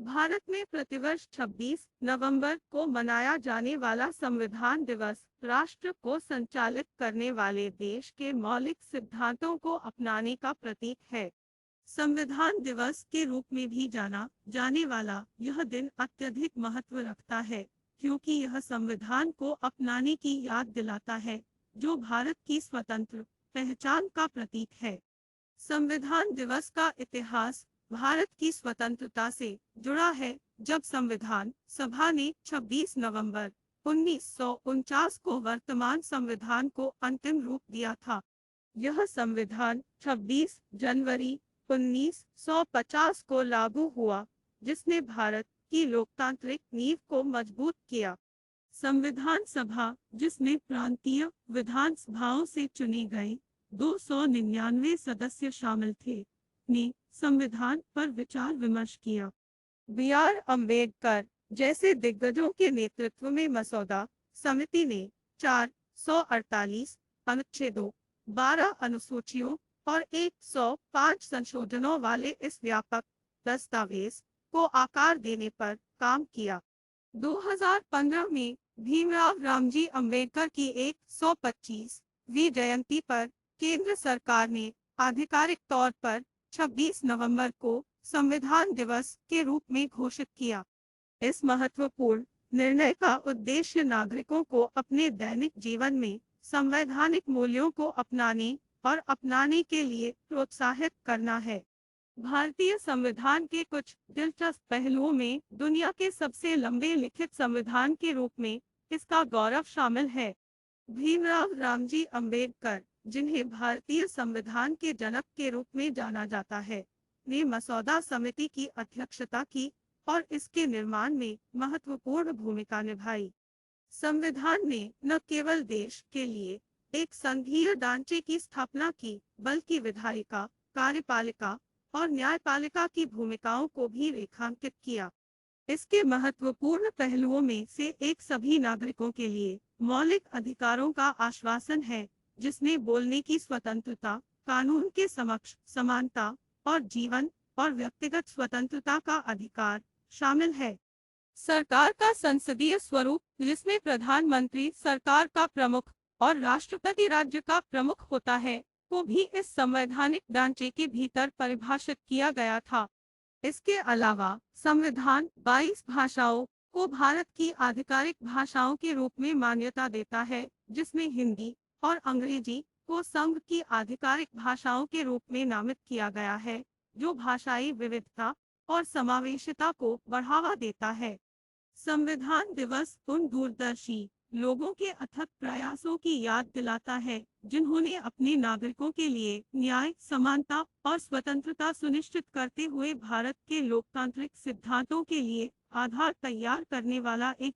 भारत में प्रतिवर्ष 26 नवंबर को मनाया जाने वाला संविधान दिवस राष्ट्र को संचालित करने वाले देश के मौलिक सिद्धांतों को अपनाने का प्रतीक है। संविधान दिवस के रूप में भी जाना जाने वाला यह दिन अत्यधिक महत्व रखता है, क्योंकि यह संविधान को अपनाने की याद दिलाता है, जो भारत की स्वतंत्र पहचान का प्रतीक है। संविधान दिवस का इतिहास भारत की स्वतंत्रता से जुड़ा है, जब संविधान सभा ने 26 नवंबर 1949 को वर्तमान संविधान को अंतिम रूप दिया था। यह संविधान 26 जनवरी 1950 को लागू हुआ, जिसने भारत की लोकतांत्रिक नींव को मजबूत किया। संविधान सभा, जिसमें प्रांतीय विधानसभाओं से चुने गए 299 सदस्य शामिल थे, ने संविधान पर विचार विमर्श किया। बी.आर. अम्बेडकर जैसे दिग्गजों के नेतृत्व में मसौदा समिति ने 448 अनुच्छेदों, 12 अनुसूचियों और 105 संशोधनों वाले इस व्यापक दस्तावेज को आकार देने पर काम किया। 2015 में भीमराव रामजी अम्बेडकर की 125वीं जयंती पर केंद्र सरकार ने आधिकारिक तौर पर 26 नवंबर को संविधान दिवस के रूप में घोषित किया। इस महत्वपूर्ण निर्णय का उद्देश्य नागरिकों को अपने दैनिक जीवन में संवैधानिक मूल्यों को अपनाने के लिए प्रोत्साहित करना है। भारतीय संविधान के कुछ दिलचस्प पहलुओं में दुनिया के सबसे लंबे लिखित संविधान के रूप में इसका गौरव शामिल है। भीमराव रामजी अम्बेडकर, जिन्हें भारतीय संविधान के जनक के रूप में जाना जाता है, ने मसौदा समिति की अध्यक्षता की और इसके निर्माण में महत्वपूर्ण भूमिका निभाई। संविधान ने न केवल देश के लिए एक संघीय ढांचे की स्थापना की, बल्कि विधायिका, कार्यपालिका और न्यायपालिका की भूमिकाओं को भी रेखांकित किया। इसके महत्वपूर्ण पहलुओं में से एक सभी नागरिकों के लिए मौलिक अधिकारों का आश्वासन है, जिसमें बोलने की स्वतंत्रता, कानून के समक्ष समानता और जीवन और व्यक्तिगत स्वतंत्रता का अधिकार शामिल है। सरकार का संसदीय स्वरूप, जिसमें प्रधानमंत्री सरकार का प्रमुख और राष्ट्रपति राज्य का प्रमुख होता है, को भी इस संवैधानिक ढांचे के भीतर परिभाषित किया गया था। इसके अलावा संविधान 22 भाषाओं को भारत की आधिकारिक भाषाओं के रूप में मान्यता देता है, जिसमें हिंदी और अंग्रेजी को संघ की आधिकारिक भाषाओं के रूप में नामित किया गया है, जो भाषाई विविधता और समावेशिता को बढ़ावा देता है। संविधान दिवस उन दूरदर्शी लोगों के अथक प्रयासों की याद दिलाता है, जिन्होंने अपने नागरिकों के लिए न्याय, समानता और स्वतंत्रता सुनिश्चित करते हुए भारत के लोकतांत्रिक सिद्धांतों के लिए आधार तैयार करने वाला एक